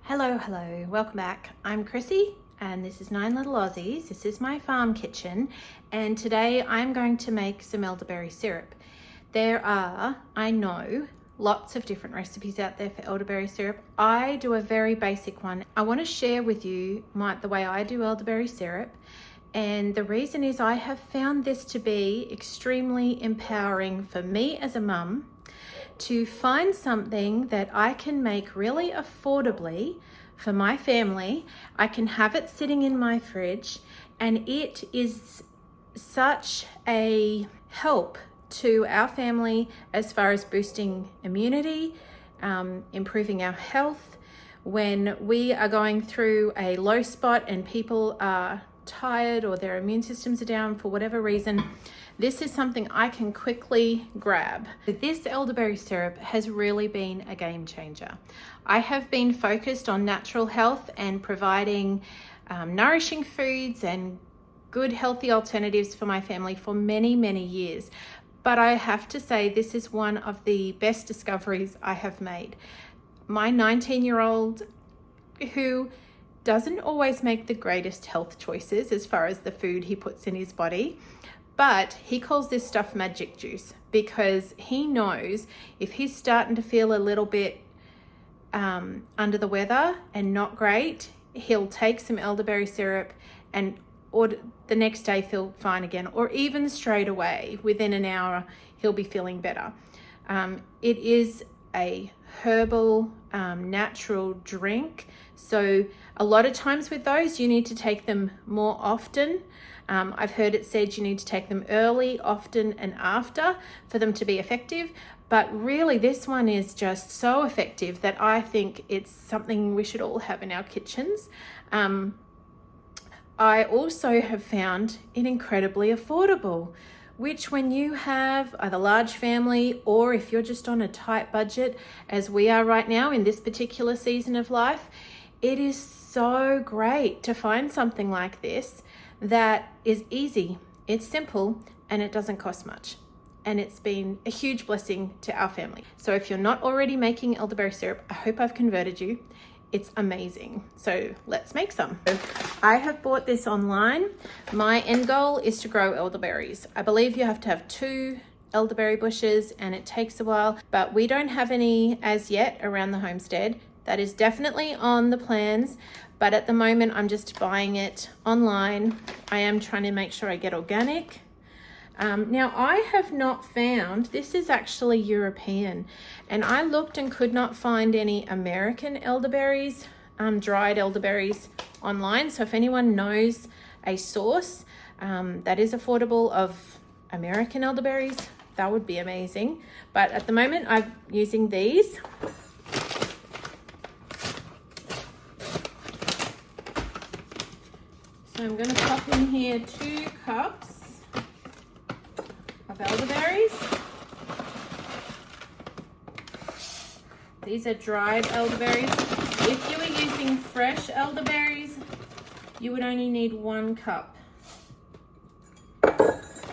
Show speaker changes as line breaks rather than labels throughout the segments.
Hello, welcome back. I'm Chrissy and this is 9 Little Aussies. This is my farm kitchen and today I'm going to make some elderberry syrup. There are, I know, lots of different recipes out there for elderberry syrup. I do a very basic one. I want to share with you the way I do elderberry syrup, and the reason is I have found this to be extremely empowering for me as a mum to find something that I can make really affordably for my family. I can have it sitting in my fridge and it is such a help to our family as far as boosting immunity, improving our health. When we are going through a low spot and people are tired or their immune systems are down for whatever reason, this is something I can quickly grab. This elderberry syrup has really been a game changer. I have been focused on natural health and providing nourishing foods and good healthy alternatives for my family for many years. But I have to say this is one of the best discoveries I have made. My 19-year-old, who doesn't always make the greatest health choices as far as the food he puts in his body, but he calls this stuff magic juice because he knows if he's starting to feel a little bit under the weather and not great, he'll take some elderberry syrup or the next day feel fine again, or even straight away within an hour he'll be feeling better. It is a herbal natural drink, so a lot of times with those you need to take them more often. I've heard it said you need to take them early, often, and after for them to be effective. But really, this one is just so effective that I think it's something we should all have in our kitchens. I also have found it incredibly affordable, which when you have either large family or if you're just on a tight budget, as we are right now in this particular season of life, it is so great to find something like this that is easy, it's simple, and it doesn't cost much. And it's been a huge blessing to our family. So if you're not already making elderberry syrup, I hope I've converted you. It's amazing. So let's make some. I have bought this online. My end goal is to grow elderberries. I believe you have to have 2 elderberry bushes and it takes a while, but we don't have any as yet around the homestead. That is definitely on the plans, but at the moment I'm just buying it online. I am trying to make sure I get organic. Now I have not found, this is actually European, and I looked and could not find any American elderberries, dried elderberries online. So if anyone knows a source that is affordable of American elderberries, that would be amazing. But at the moment I'm using these. So I'm going to pop in here 2 cups of elderberries. These are dried elderberries. If you were using fresh elderberries, you would only need 1 cup.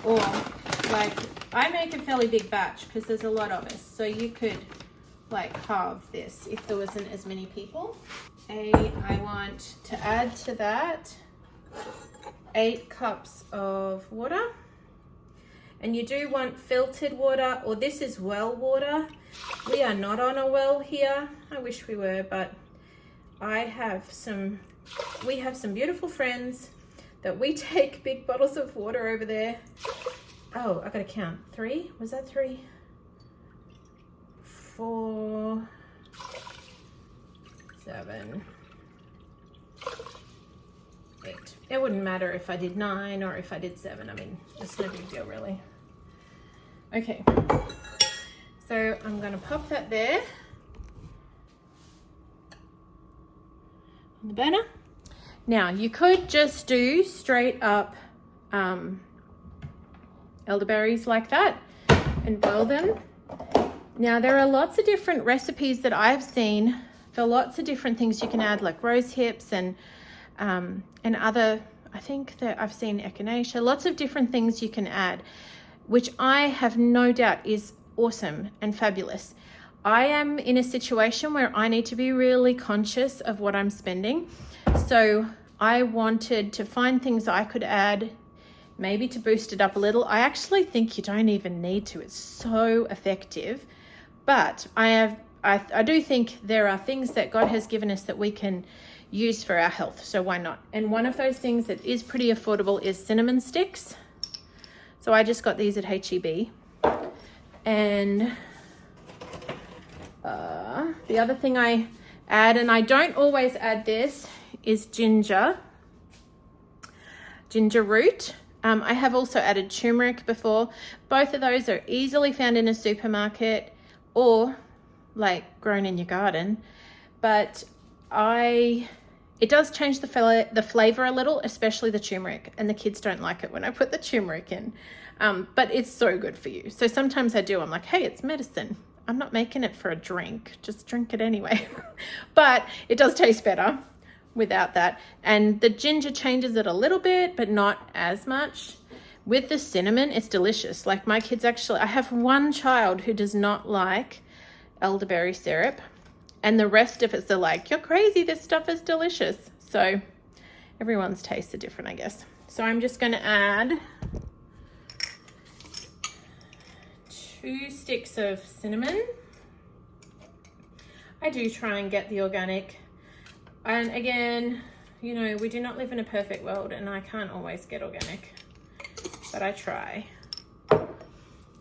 Or, like, I make a fairly big batch because there's a lot of us. So you could, like, halve this if there wasn't as many people. I want to add to that 8 cups of water, and you do want filtered water, or this is well water. We are not on a well here. I wish we were, but we have some beautiful friends that we take big bottles of water over there. Oh, I gotta count. 3? Was that 3? 4, 7, 8. It wouldn't matter if I did 9 or if I did 7. I mean, it's no big deal really. Okay, so I'm going to pop that there on the burner. Now you could just do straight up elderberries like that and boil them. Now there are lots of different recipes that I've seen for lots of different things you can add, like rose hips and other, I think that I've seen echinacea, lots of different things you can add, which I have no doubt is awesome and fabulous. I am in a situation where I need to be really conscious of what I'm spending. So I wanted to find things I could add, maybe to boost it up a little. I actually think you don't even need to. It's so effective. But I do think there are things that God has given us that we can use for our health. So why not? And one of those things that is pretty affordable is cinnamon sticks. So I just got these at HEB. And the other thing I add, and I don't always add this, is ginger root. I have also added turmeric before. Both of those are easily found in a supermarket or like grown in your garden. But it does change the flavor a little, especially the turmeric, and the kids don't like it when I put the turmeric in. But it's so good for you. So sometimes I do. I'm like, hey, it's medicine. I'm not making it for a drink. Just drink it anyway. But it does taste better without that. And the ginger changes it a little bit, but not as much. With the cinnamon, it's delicious. Like my kids actually, I have one child who does not like elderberry syrup. And the rest of us are like, you're crazy. This stuff is delicious. So everyone's tastes are different, I guess. So I'm just going to add 2 sticks of cinnamon. I do try and get the organic. And again, you know, we do not live in a perfect world and I can't always get organic, but I try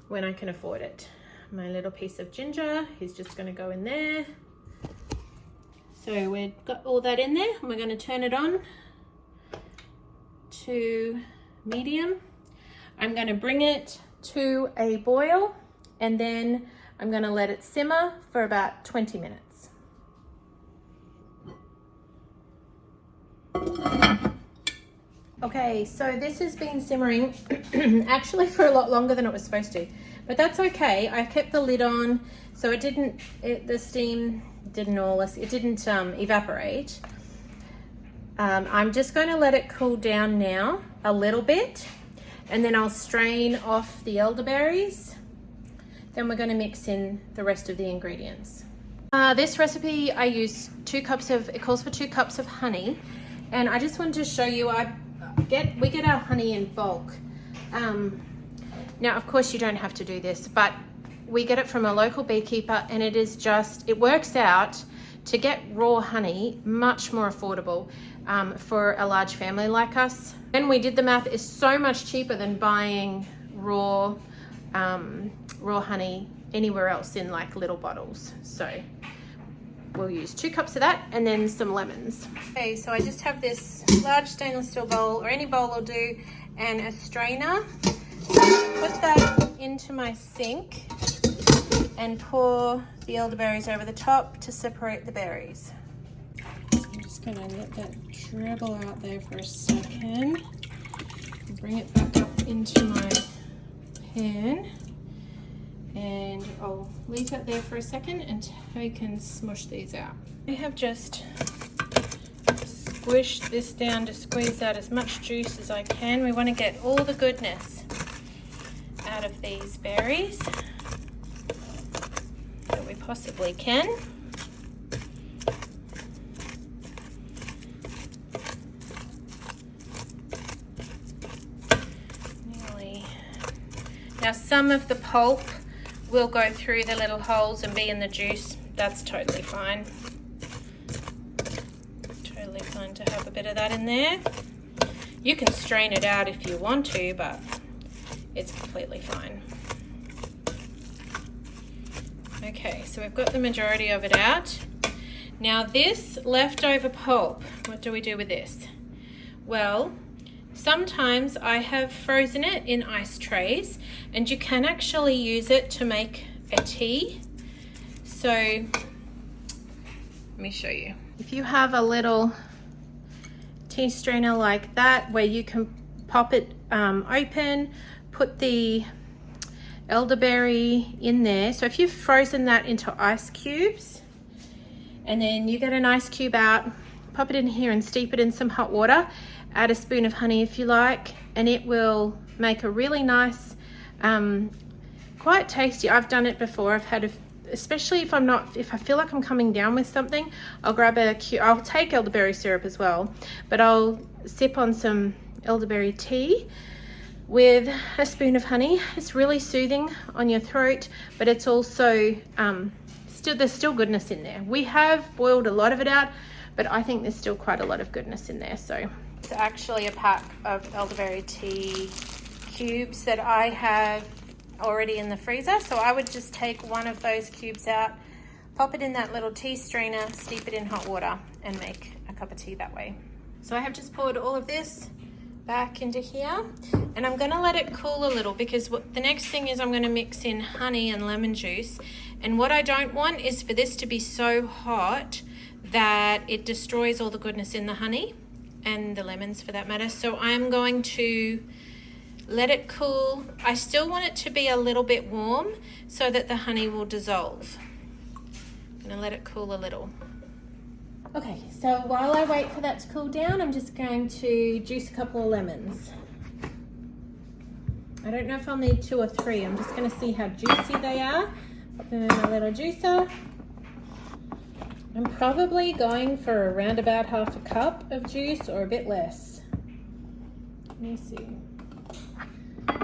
when I can afford it. My little piece of ginger is just going to go in there. So we've got all that in there and we're going to turn it on to medium. I'm going to bring it to a boil and then I'm going to let it simmer for about 20 minutes. Okay, so this has been simmering actually for a lot longer than it was supposed to, but that's okay. I kept the lid on so the steam didn't evaporate. I'm just going to let it cool down now a little bit and then I'll strain off the elderberries. Then we're going to mix in the rest of the ingredients. This recipe I use it calls for 2 cups of honey, and I just wanted to show you we get our honey in bulk. Now of course you don't have to do this, but we get it from a local beekeeper and it works out to get raw honey much more affordable for a large family like us. And we did the math, it's so much cheaper than buying raw honey anywhere else in like little bottles. So we'll use 2 cups of that and then some lemons. Okay, so I just have this large stainless steel bowl, or any bowl will do, and a strainer. So I'm gonna put that into my sink and pour the elderberries over the top to separate the berries. I'm just gonna let that dribble out there for a second. Bring it back up into my pan. And I'll leave that there for a second until I can smush these out. I have just squished this down to squeeze out as much juice as I can. We want to get all the goodness out of these berries that we possibly can. Now some of the pulp will go through the little holes and be in the juice. That's totally fine. Totally fine to have a bit of that in there. You can strain it out if you want to, but it's completely fine. Okay, so we've got the majority of it out. Now this leftover pulp, what do we do with this? Well, sometimes I have frozen it in ice trays, and you can actually use it to make a tea. So let me show you. If you have a little tea strainer like that where you can pop it open, put the elderberry in there. So if you've frozen that into ice cubes and then you get an ice cube out, pop it in here and steep it in some hot water, add a spoon of honey if you like, and it will make a really nice, quite tasty. I've done it before. I've had especially if I feel like I'm coming down with something, I'll take elderberry syrup as well, but I'll sip on some elderberry tea with a spoon of honey. It's really soothing on your throat, but it's also, there's still goodness in there. We have boiled a lot of it out, but I think there's still quite a lot of goodness in there. So it's actually a pack of elderberry tea cubes that I have already in the freezer. So I would just take one of those cubes out, pop it in that little tea strainer, steep it in hot water, and make a cup of tea that way. So I have just poured all of this back into here, and I'm going to let it cool a little, because the next thing is I'm going to mix in honey and lemon juice. And what I don't want is for this to be so hot that it destroys all the goodness in the honey and the lemons for that matter. So I'm going to let it cool. I still want it to be a little bit warm so that the honey will dissolve. I'm going to let it cool a little. Okay, so while I wait for that to cool down, I'm just going to juice a couple of lemons. I don't know if I'll need 2 or 3. I'm just going to see how juicy they are. Pop them in my little juicer. I'm probably going for around about half a cup of juice or a bit less. Let me see.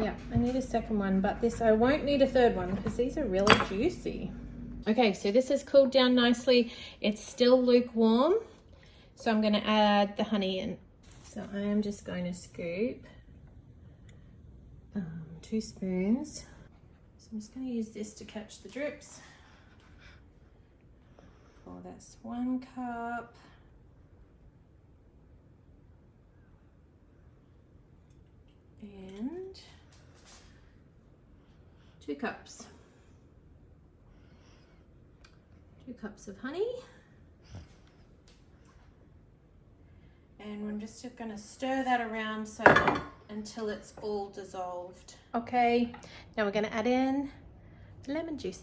Yeah, I need a second one, but I won't need a third one because these are really juicy. Okay, so this has cooled down nicely. It's still lukewarm, so I'm going to add the honey in. So I am just going to scoop 2 spoons. So I'm just going to use this to catch the drips. Oh, that's 1 cup. And 2 cups. 2 cups of honey. And I'm just going to stir that around until it's all dissolved. Okay, now we're going to add in lemon juice.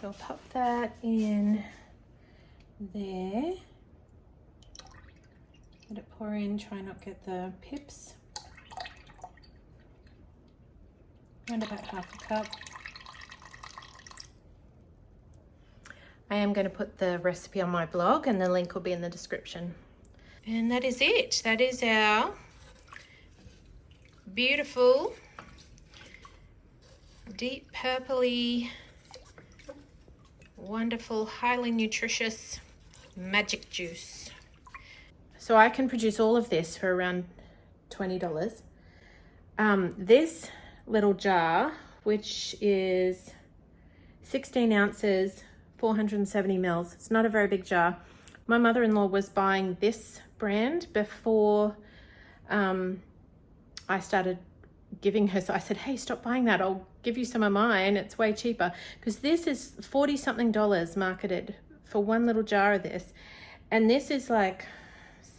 So I'll pop that in there. Let it pour in, try not get the pips. Around about half a cup. I am going to put the recipe on my blog, and the link will be in the description. And that is it. That is our beautiful, deep purpley, wonderful, highly nutritious magic juice. So I can produce all of this for around $20. This little jar, which is 16 ounces, 470 mils. It's not a very big jar. My mother-in-law was buying this brand before I started giving her. So I said, hey, stop buying that. I'll give you some of mine. It's way cheaper. Because this is $40-something marketed for one little jar of this. And this is like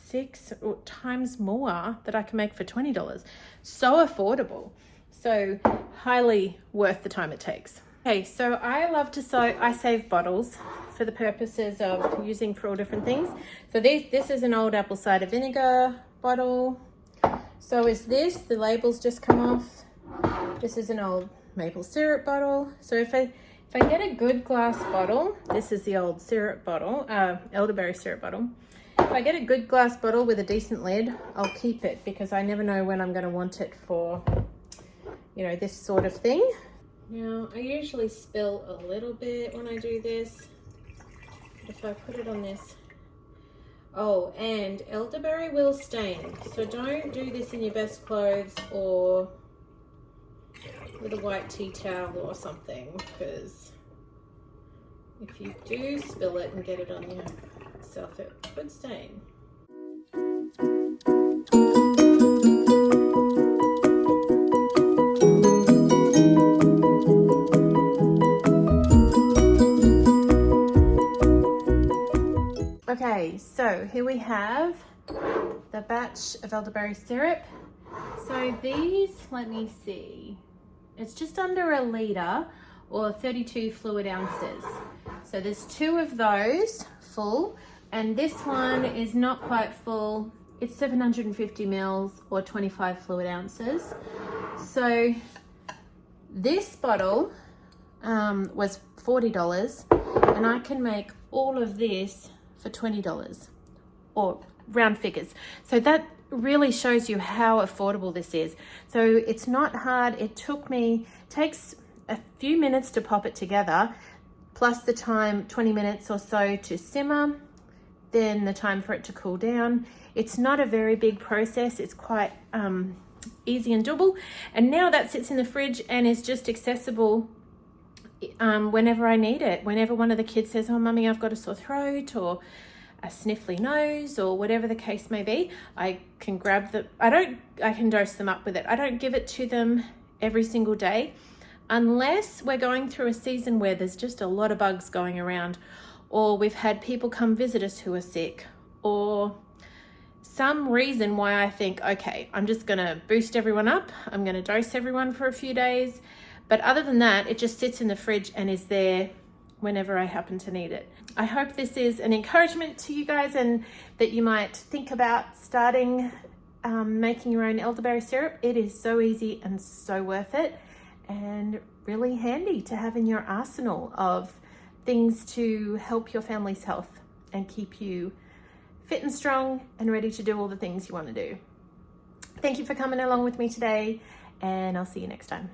6 times more that I can make for $20. So affordable. So highly worth the time it takes. Okay, so I love to I save bottles for the purposes of using for all different things. So this is an old apple cider vinegar bottle. So is this, the labels just come off. This is an old maple syrup bottle. So if I get a good glass bottle, this is the old syrup bottle, elderberry syrup bottle. If I get a good glass bottle with a decent lid, I'll keep it because I never know when I'm going to want it for, you know, this sort of thing. Now, I usually spill a little bit when I do this. But if I put it on this. Oh, and elderberry will stain. So don't do this in your best clothes or with a white tea towel or something, because if you do spill it and get it on yourself, it could stain. Okay, so here we have the batch of elderberry syrup. So these, let me see, it's just under a litre or 32 fluid ounces. So there's 2 of those full, and this one is not quite full. It's 750 mils or 25 fluid ounces. So this bottle was $40, and I can make all of this for $20, or round figures. So that really shows you how affordable this is. So it's not hard. It takes a few minutes to pop it together, plus the time, 20 minutes or so to simmer, then the time for it to cool down. It's not a very big process. It's quite easy and doable. And now that sits in the fridge and is just accessible whenever I need it. Whenever one of the kids says, "Oh, Mummy, I've got a sore throat," or a sniffly nose, or whatever the case may be, I can grab I can dose them up with it. I don't give it to them every single day, unless we're going through a season where there's just a lot of bugs going around, or we've had people come visit us who are sick, or some reason why I think, okay, I'm just gonna boost everyone up. I'm gonna dose everyone for a few days. But other than that, it just sits in the fridge and is there whenever I happen to need it. I hope this is an encouragement to you guys, and that you might think about starting making your own elderberry syrup. It is so easy and so worth it, and really handy to have in your arsenal of things to help your family's health and keep you fit and strong and ready to do all the things you want to do. Thank you for coming along with me today, and I'll see you next time.